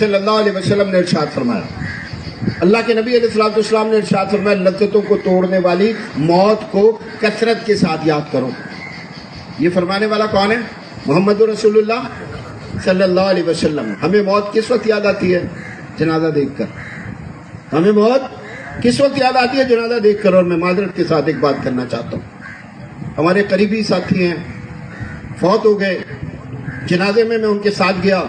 صلی اللہ علیہ وسلم نے ارشاد فرمایا، اللہ کے نبی علیہ السلام نے ارشاد فرمایا، لذتوں کو توڑنے والی موت کو کثرت کے ساتھ یاد کرو۔ یہ فرمانے والا کون ہے؟ محمد رسول اللہ صلی اللہ علیہ وسلم۔ ہمیں موت کس وقت یاد آتی ہے؟ جنازہ دیکھ کر۔ ہمیں موت کس وقت یاد آتی ہے؟ جنازہ دیکھ کر۔ اور میں معذرت کے ساتھ ایک بات کرنا چاہتا ہوں، ہمارے قریبی ساتھی ہیں، فوت ہو گئے، جنازے میں ان کے ساتھ گیا،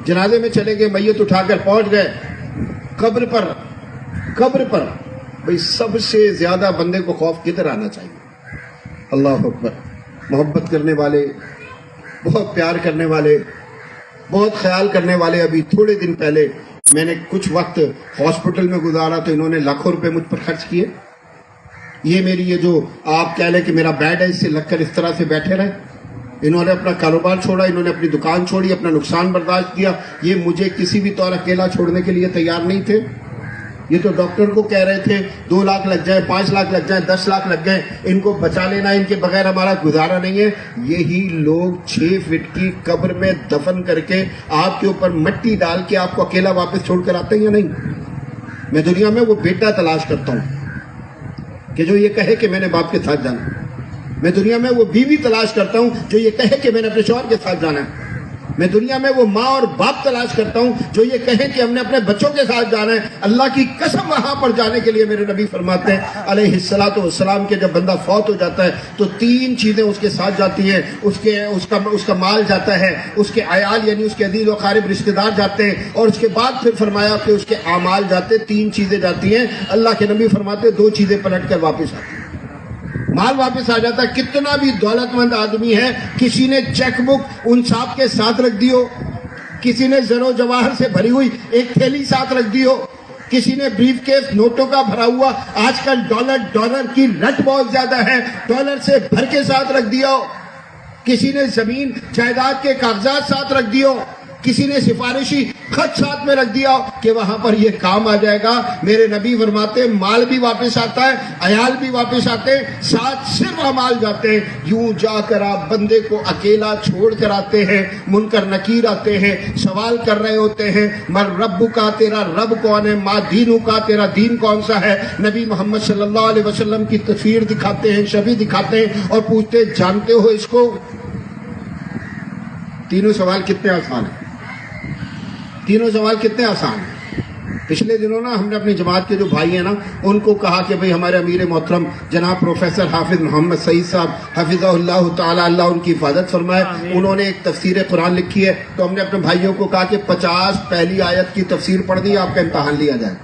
جنازے میں چلے گئے، میت اٹھا کر پہنچ گئے قبر پر بھئی سب سے زیادہ بندے کو خوف کدھر آنا چاہیے؟ اللہ اکبر۔ محبت کرنے والے، بہت پیار کرنے والے، بہت خیال کرنے والے۔ ابھی تھوڑے دن پہلے میں نے کچھ وقت ہاسپٹل میں گزارا تو انہوں نے لاکھوں روپے مجھ پر خرچ کیے۔ یہ میری یہ جو آپ کہہ لیں کہ میرا بیڈ ہے، اس سے لگ کر اس طرح سے بیٹھے رہے۔ انہوں نے اپنا کاروبار چھوڑا، انہوں نے اپنی دکان چھوڑی، اپنا نقصان برداشت کیا۔ یہ مجھے کسی بھی طور اکیلا چھوڑنے کے لیے تیار نہیں تھے۔ یہ تو ڈاکٹر کو کہہ رہے تھے 2 لاکھ لگ جائے، 5 لاکھ لگ جائے، 10 لاکھ لگ گئے، ان کو بچا لینا، ان کے بغیر ہمارا گزارا نہیں ہے۔ یہی لوگ 6 فٹ کی قبر میں دفن کر کے آپ کے اوپر مٹی ڈال کے آپ کو اکیلا واپس چھوڑ کر آتے ہیں یا نہیں؟ میں دنیا میں وہ بیٹا تلاش کرتا ہوں کہ جو یہ کہے کہ میں نے باپ کے ساتھ جانا۔ میں دنیا میں وہ بیوی تلاش کرتا ہوں جو یہ کہے کہ میں نے اپنے شوہر کے ساتھ جانا ہے۔ میں دنیا میں وہ ماں اور باپ تلاش کرتا ہوں جو یہ کہیں کہ ہم نے اپنے بچوں کے ساتھ جانا ہے۔ اللہ کی قسم وہاں پر جانے کے لیے میرے نبی فرماتے ہیں علیہ السلام کہ جب بندہ فوت ہو جاتا ہے تو 3 چیزیں اس کے ساتھ جاتی ہیں، اس کا مال جاتا ہے، اس کے عیال یعنی اس کے عزیز و اقارب رشتہ دار جاتے ہیں، اور اس کے بعد پھر فرمایا کہ اس کے اعمال جاتے، 3 چیزیں جاتی ہیں۔ اللہ کے نبی فرماتے ہیں 2 چیزیں پلٹ کر واپس آتی ہیں۔ مال واپس آ جاتا ہے۔ کتنا بھی دولت مند آدمی ہے، کسی نے چیک بک ان صاحب کے ساتھ رکھ دی ہو، کسی نے زر و جواہر سے بھری ہوئی ایک تھیلی ساتھ رکھ دی ہو، کسی نے بریف کیس نوٹوں کا بھرا ہوا، آج کل ڈالر کی رٹ بہت زیادہ ہے، ڈالر سے بھر کے ساتھ رکھ دیا ہو، کسی نے زمین جائیداد کے کاغذات ساتھ رکھ دی ہو، کسی نے سفارشی خط ساتھ میں رکھ دیا کہ وہاں پر یہ کام آ جائے گا۔ میرے نبی فرماتے ہیں مال بھی واپس آتا ہے، عیال بھی واپس آتے ہیں، ساتھ صرف اعمال جاتے ہیں۔ یوں جا کر آپ بندے کو اکیلا چھوڑ کر آتے ہیں، منکر نکیر آتے ہیں، سوال کر رہے ہوتے ہیں مر رب کا، تیرا رب کون ہے، ما دینو کا، تیرا دین کون سا ہے۔ نبی محمد صلی اللہ علیہ وسلم کی تصویر دکھاتے ہیں، شبیہ دکھاتے ہیں اور پوچھتے ہیں جانتے ہو اس کو؟ تینوں سوال کتنے آسان ہیں، تینوں سوال کتنے آسان ہیں۔ پچھلے دنوں ہم نے اپنی جماعت کے جو بھائی ہیں ان کو کہا کہ بھئی ہمارے امیر محترم جناب پروفیسر حافظ محمد سعید صاحب حفظہ اللہ تعالی، اللہ ان کی حفاظت فرمائے، انہوں نے ایک تفسیر قرآن لکھی ہے، تو ہم نے اپنے بھائیوں کو کہا کہ 50 پہلی آیت کی تفسیر پڑھ دی، آپ کا امتحان لیا جائے،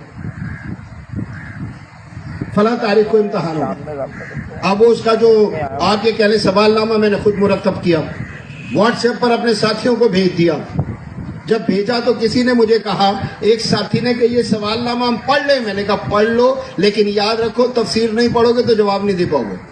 فلاں تاریخ کو امتحان ہوگا۔ اب اس کا جو آ کے کہنے سوال نامہ میں نے خود مرتب کیا، واٹس ایپ پر اپنے ساتھیوں کو بھیج دیا۔ جب بھیجا تو کسی نے مجھے کہا، ایک ساتھی نے کہ یہ سوال نامہ ہم پڑھ لیں، میں نے کہا پڑھ لو لیکن یاد رکھو تفسیر نہیں پڑھو گے تو جواب نہیں دے پاؤ گے۔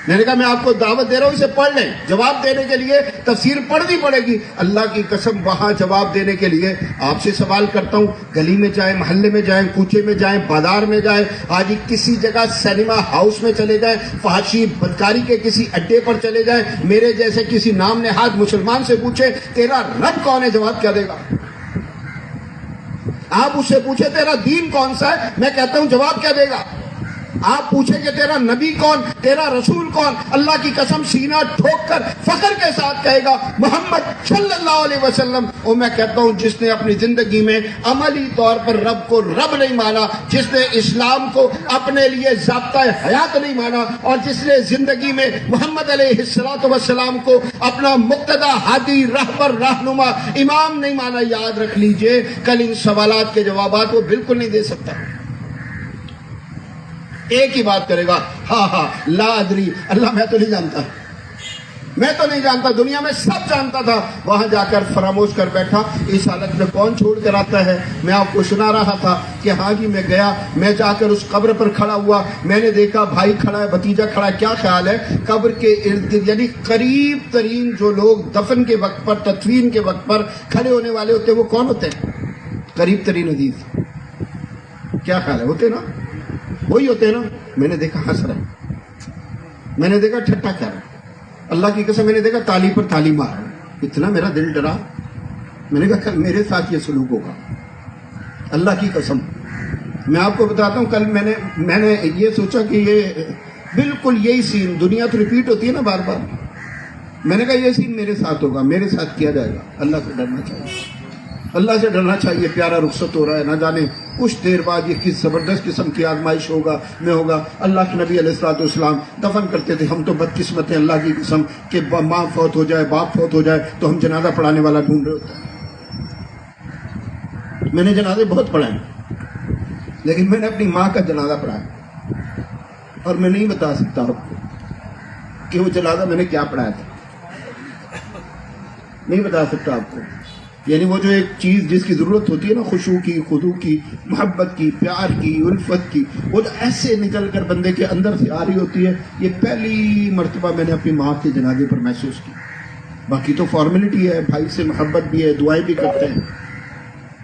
میں نے کہا میں آپ کو دعوت دے رہا ہوں، اسے پڑھ لیں، جواب دینے کے لیے تفسیر پڑھنی پڑے گی۔ اللہ کی قسم وہاں جواب دینے کے لیے آپ سے سوال کرتا ہوں، گلی میں جائیں، محلے میں جائیں، کوچے میں جائیں، بازار میں جائیں، آج کسی جگہ سینما ہاؤس میں چلے جائیں، فحاشی بدکاری کے کسی اڈے پر چلے جائیں، میرے جیسے کسی نام نہاد مسلمان سے پوچھے تیرا رب کون ہے، جواب کیا دے گا؟ آپ اس سے پوچھے تیرا دین کون سا ہے، میں کہتا ہوں جواب کیا دے گا؟ آپ پوچھیں کہ تیرا نبی کون، تیرا رسول کون، اللہ کی قسم سینہ ٹھوک کر فخر کے ساتھ کہے گا محمد صلی اللہ علیہ وسلم۔ اور میں کہتا ہوں جس نے اپنی زندگی میں عملی طور پر رب کو رب نہیں مانا، جس نے اسلام کو اپنے لیے ضابطۂ حیات نہیں مانا، اور جس نے زندگی میں محمد علیہ السلام کو اپنا مقتدی، ہادی، رہبر، رہنما، امام نہیں مانا، یاد رکھ لیجئے کل ان سوالات کے جوابات وہ بالکل نہیں دے سکتا۔ ایک ہی بات کرے گا، ہاں لا ادری، اللہ میں تو نہیں جانتا، میں تو نہیں جانتا، دنیا میں سب جانتا تھا، وہاں جا کر فراموش کر بیٹھا۔ اس حالت میں کون چھوڑ کر آتا ہے؟ میں آپ کو سنا رہا تھا کہ ہاں جی میں گیا، میں جا کر اس قبر پر کھڑا ہوا، میں نے دیکھا بھائی کھڑا ہے، بھتیجا کھڑا ہے، کیا خیال ہے؟ قبر کے ارد گرد یعنی قریب ترین جو لوگ دفن کے وقت پر، تدفین کے وقت پر کھڑے ہونے والے ہوتے ہیں وہ کون ہوتے ہیں؟ قریب ترین عزیز، کیا خیال ہے؟ ہوتے نا، وہی ہوتے ہیں نا۔ میں نے دیکھا ہنس رہا ہے، میں نے دیکھا ٹھٹا کر رہا ہے، اللہ کی قسم میں نے دیکھا تالی پر تالی مار رہا ہے، اتنا میرا دل ڈرا، میں نے کہا کل میرے ساتھ یہ سلوک ہوگا، اللہ کی قسم۔ میں آپ کو بتاتا ہوں، کل میں نے یہ سوچا کہ یہ بالکل یہی سین، دنیا تو ریپیٹ ہوتی ہے نا بار بار، میں نے کہا یہ سین میرے ساتھ ہوگا، میرے ساتھ کیا جائے گا۔ اللہ سے ڈرنا چاہیے، اللہ سے ڈرنا چاہیے۔ پیارا رخصت ہو رہا ہے، نہ جانے کچھ دیر بعد یہ کس زبردست قسم کی آزمائش ہوگا میں ہوگا۔ اللہ کے نبی علیہ الصلوۃ والسلام دفن کرتے تھے، ہم تو بدقسمت ہیں اللہ کی قسم کہ ماں فوت ہو جائے، باپ فوت ہو جائے تو ہم جنازہ پڑھانے والا ڈھونڈ رہے ہوتے ہیں۔ میں نے جنازے بہت پڑھائے، لیکن میں نے اپنی ماں کا جنازہ پڑھایا، اور میں نہیں بتا سکتا آپ کو کہ وہ جنازہ میں نے کیا پڑھایا تھا، نہیں بتا سکتا آپ کو۔ یعنی وہ جو ایک چیز جس کی ضرورت ہوتی ہے نا، خشوع کی، خضوع کی، محبت کی، پیار کی، الفت کی، وہ جو ایسے نکل کر بندے کے اندر سے آ رہی ہوتی ہے، یہ پہلی مرتبہ میں نے اپنی ماں کے جنازے پر محسوس کی۔ باقی تو فارمیلٹی ہے، بھائی سے محبت بھی ہے، دعائیں بھی کرتے ہیں،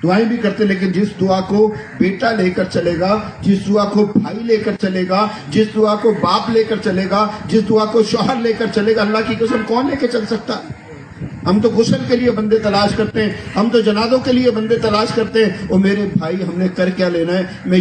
دعائیں بھی کرتے، لیکن جس دعا کو بیٹا لے کر چلے گا، جس دعا کو بھائی لے کر چلے گا، جس دعا کو باپ لے کر چلے گا، جس دعا کو شوہر لے کر چلے گا، اللہ کی قسم کون لے کے چل سکتا ہے؟ ہم تو غسل کے لیے بندے تلاش کرتے ہیں، ہم تو جنازوں کے لیے بندے تلاش کرتے ہیں، اور میرے بھائی ہم نے کر کیا لینا ہے؟ میں